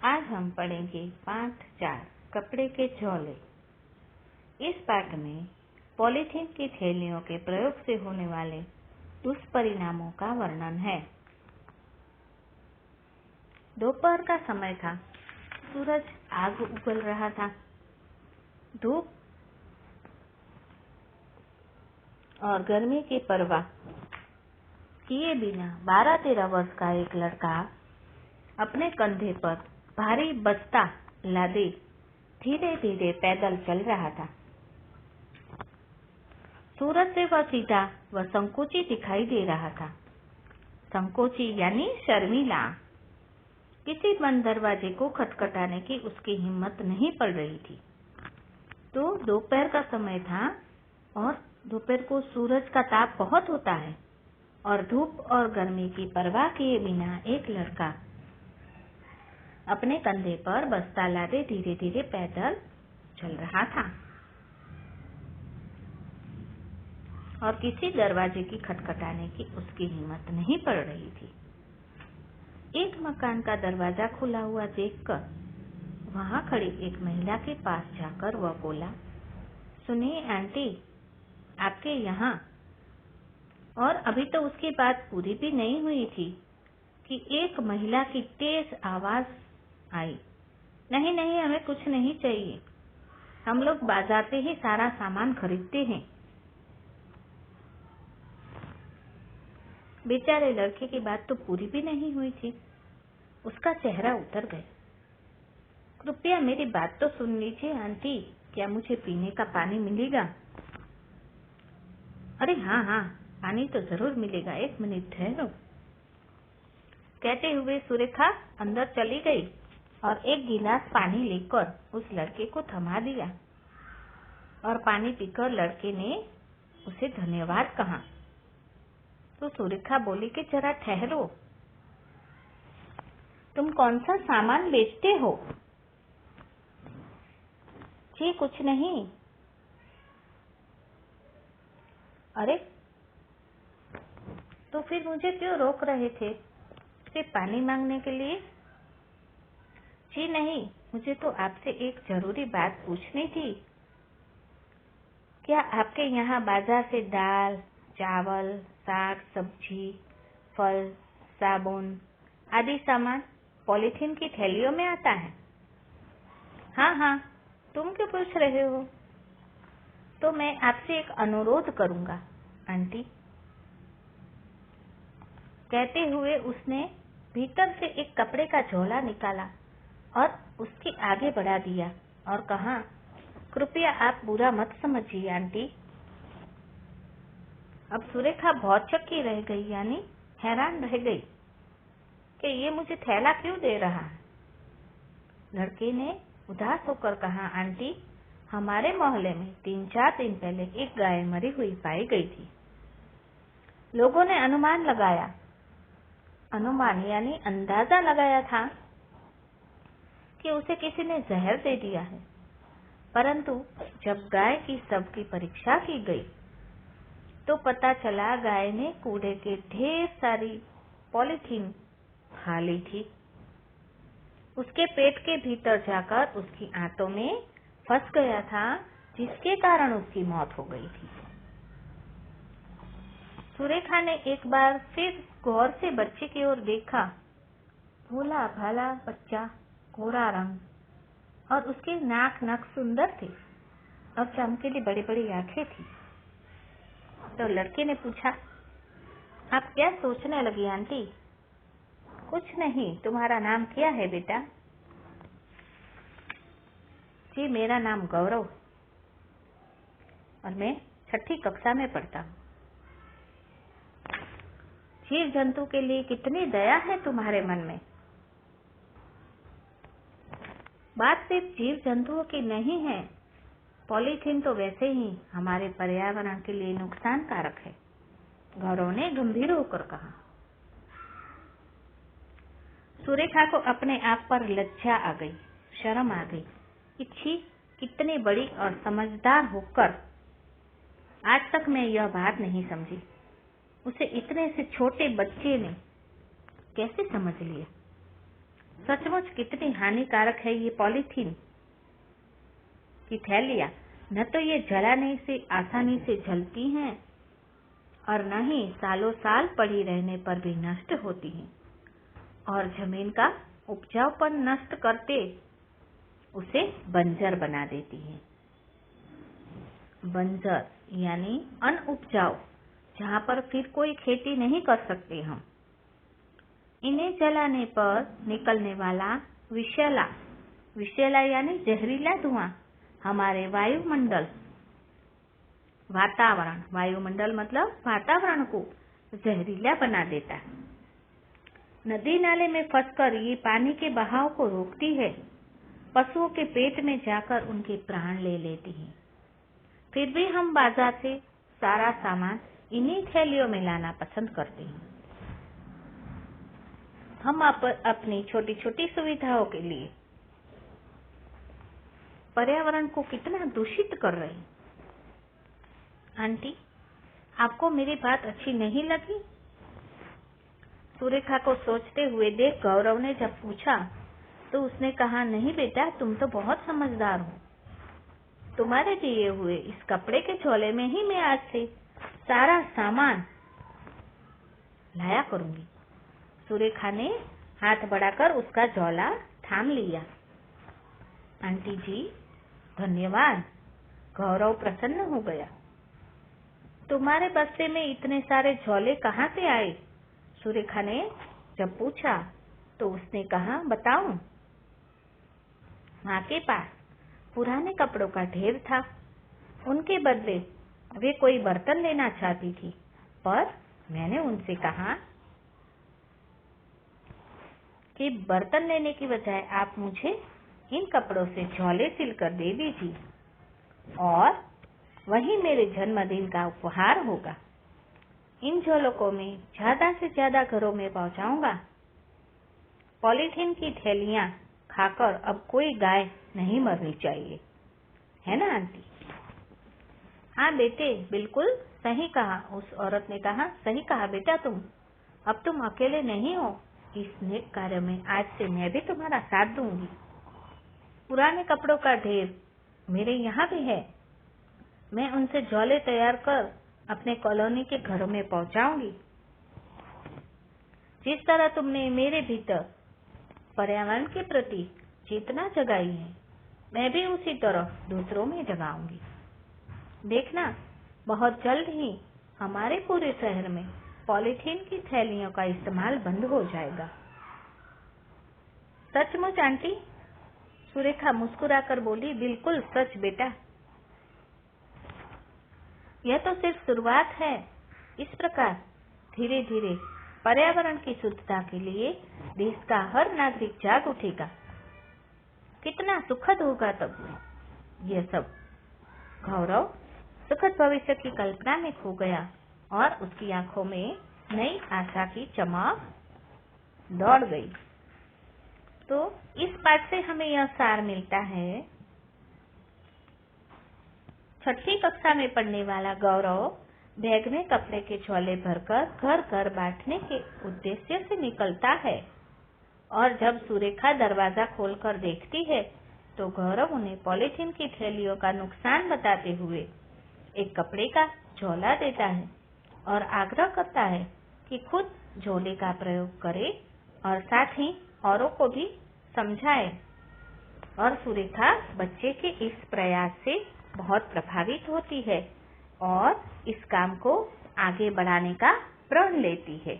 आज हम पढ़ेंगे पाठ 4 कपड़े के झोले। इस पाठ में पॉलीथीन की थैलियों के प्रयोग से होने वाले दुष्परिणामों का वर्णन है। दोपहर का समय था। सूरज आग उगल रहा था। धूप और गर्मी की परवाह किए बिना 12-13 वर्ष का एक लड़का अपने कंधे पर भारी बस्ता लादे धीरे धीरे पैदल चल रहा था। सूरज से वह सीधा व संकोची दिखाई दे रहा था। संकोची यानी शर्मीला। किसी बंद दरवाजे को खटखटाने की उसकी हिम्मत नहीं पड़ रही थी। तो दोपहर का समय था और दोपहर को सूरज का ताप बहुत होता है और धूप और गर्मी की परवाह किए बिना एक लड़का अपने कंधे पर बस्ता लादे धीरे धीरे पैदल चल रहा था और किसी दरवाजे की खटखटाने की उसकी हिम्मत नहीं पड़ रही थी। एक मकान का दरवाजा खुला हुआ देखकर वहां खड़ी एक महिला के पास जाकर वह बोला, सुनिए आंटी, आपके यहाँ। और अभी तो उसकी बात पूरी भी नहीं हुई थी कि एक महिला की तेज आवाज आई, नहीं नहीं, हमें कुछ नहीं चाहिए, हम लोग बाजार से ही सारा सामान खरीदते हैं। बेचारे लड़के की बात तो पूरी भी नहीं हुई थी। उसका चेहरा उतर गया। कृपया मेरी बात तो सुन लीजिए आंटी, क्या मुझे पीने का पानी मिलेगा? अरे हाँ हाँ, पानी तो जरूर मिलेगा, एक मिनट ठहरो। कहते हुए सुरेखा अंदर चली गई और एक गिलास पानी लेकर उस लड़के को थमा दिया और पानी पीकर लड़के ने उसे धन्यवाद कहा। तो सुरेखा बोली कि जरा ठहरो, तुम कौन सा सामान बेचते हो? जी कुछ नहीं। अरे तो फिर मुझे क्यों रोक रहे थे? सिर्फ पानी मांगने के लिए? जी नहीं, मुझे तो आपसे एक जरूरी बात पूछनी थी। क्या आपके यहाँ बाजार से दाल, चावल, साग, सब्जी, फल, साबुन आदि सामान पॉलीथीन की थैलियों में आता है? हाँ हाँ, तुम क्यों पूछ रहे हो? तो मैं आपसे एक अनुरोध करूंगा आंटी। कहते हुए उसने भीतर से एक कपड़े का झोला निकाला और उसके आगे बढ़ा दिया और कहा, कृपया आप बुरा मत समझिए आंटी। अब सुरेखा बहुत चक्की रह गई, यानी हैरान रह गई कि ये मुझे थैला क्यों दे रहा है। लड़के ने उदास होकर कहा, आंटी, हमारे मोहल्ले में 3-4 दिन पहले एक गाय मरी हुई पाई गई थी। लोगों ने अनुमान यानी अंदाजा लगाया था कि उसे किसी ने जहर दे दिया है, परंतु जब गाय की शव की परीक्षा की गई तो पता चला गाय ने कूड़े के ढेर सारी पॉलीथीन खा ली थी। उसके पेट के भीतर जाकर उसकी आंतों में फंस गया था, जिसके कारण उसकी मौत हो गई थी। सुरेखा ने एक बार फिर गौर से बच्चे की ओर देखा। भोला भाला बच्चा, गोरा रंग और उसके नाक नख सुंदर थे और चमकीली बड़ी बड़ी आंखें थी। तो लड़के ने पूछा, आप क्या सोचने लगी आंटी? कुछ नहीं, तुम्हारा नाम क्या है बेटा? जी मेरा नाम गौरव और मैं 6ठी कक्षा में पढ़ता हूँ। जीव जंतु के लिए कितनी दया है तुम्हारे मन में। बात सिर्फ जीव जंतुओं की नहीं है, पॉलीथीन तो वैसे ही हमारे पर्यावरण के लिए नुकसानकारक है, गौरव ने गंभीर होकर कहा। सुरेखा को अपने आप पर लज्जा आ गई, शर्म आ गई कि छी, कितनी बड़ी और समझदार होकर आज तक मैं यह बात नहीं समझी। उसे इतने से छोटे बच्चे ने कैसे समझ लिया। सचमुच कितनी हानिकारक है ये पॉलीथीन की थैलियाँ। न तो ये जलाने से आसानी से जलती हैं और न ही सालों साल पड़ी रहने पर भी नष्ट होती हैं और जमीन का उपजाऊपन नष्ट करते उसे बंजर बना देती हैं। बंजर यानी अनउपजाऊ, जहाँ पर फिर कोई खेती नहीं कर सकते हम। इन्हें जलाने पर निकलने वाला विषैला यानी जहरीला धुआं हमारे वायुमंडल मतलब वातावरण को जहरीला बना देता है। नदी नाले में फंसकर ये पानी के बहाव को रोकती है, पशुओं के पेट में जाकर उनके प्राण ले लेती है। फिर भी हम बाजार से सारा सामान इन्हीं थैलियों में लाना पसंद करते हैं। हम अपनी छोटी छोटी सुविधाओं के लिए पर्यावरण को कितना दूषित कर रहे हैं। आंटी, आपको मेरी बात अच्छी नहीं लगी? सुरेखा को सोचते हुए देख गौरव ने जब पूछा तो उसने कहा, नहीं बेटा, तुम तो बहुत समझदार हो। तुम्हारे दिए हुए इस कपड़े के झोले में ही मैं आज से सारा सामान लाया करूंगी। सुरेखा ने हाथ बढ़ाकर उसका झोला थाम लिया। आंटी जी, धन्यवाद। गौरव प्रसन्न हो गया। तुम्हारे बस्ते में इतने सारे झोले कहाँ से आए? सुरेखा ने जब पूछा तो उसने कहा, बताऊं? माँ के पास पुराने कपड़ों का ढेर था। उनके बदले वे कोई बर्तन लेना चाहती थी, पर मैंने उनसे कहा कि बर्तन लेने की बजाय आप मुझे इन कपड़ों से झोले सिलकर दे दीजिए और वही मेरे जन्मदिन का उपहार होगा। इन झोलों को मैं ज्यादा से ज्यादा घरों में पहुंचाऊंगा। पॉलीथीन की थैलियां खाकर अब कोई गाय नहीं मरनी चाहिए, है ना आंटी? हाँ बेटे, बिल्कुल सही कहा। उस औरत ने कहा, सही कहा बेटा, अब तुम अकेले नहीं हो। इस नेक कार्य में आज से मैं भी तुम्हारा साथ दूंगी। पुराने कपड़ों का ढेर मेरे यहाँ भी है। मैं उनसे झोले तैयार कर अपने कॉलोनी के घरों में पहुंचाऊंगी। जिस तरह तुमने मेरे भीतर पर्यावरण के प्रति चेतना जगाई है, मैं भी उसी तरह दूसरों में जगाऊंगी। देखना, बहुत जल्द ही हमारे पूरे शहर में पॉलीथीन की थैलियों का इस्तेमाल बंद हो जाएगा। सचमुच आंटी? सुरेखा मुस्कुराकर बोली, बिल्कुल सच बेटा। यह तो सिर्फ शुरुआत है। इस प्रकार धीरे धीरे पर्यावरण की शुद्धता के लिए देश का हर नागरिक जाग उठेगा। कितना सुखद होगा तब यह सब। गौरव सुखद भविष्य की कल्पना में खो गया और उसकी आंखों में नई आशा की चमक दौड़ गई। तो इस पाठ से हमें यह सार मिलता है, छठी कक्षा में पढ़ने वाला गौरव बैग में कपड़े के झोले भरकर घर घर बांटने के उद्देश्य से निकलता है और जब सुरेखा दरवाजा खोलकर देखती है तो गौरव उन्हें पॉलीथीन की थैलियों का नुकसान बताते हुए एक कपड़े का झोला देता है और आग्रह करता है कि खुद झोले का प्रयोग करे और साथ ही औरों को भी समझाए। और सुरेखा बच्चे के इस प्रयास से बहुत प्रभावित होती है और इस काम को आगे बढ़ाने का प्रण लेती है।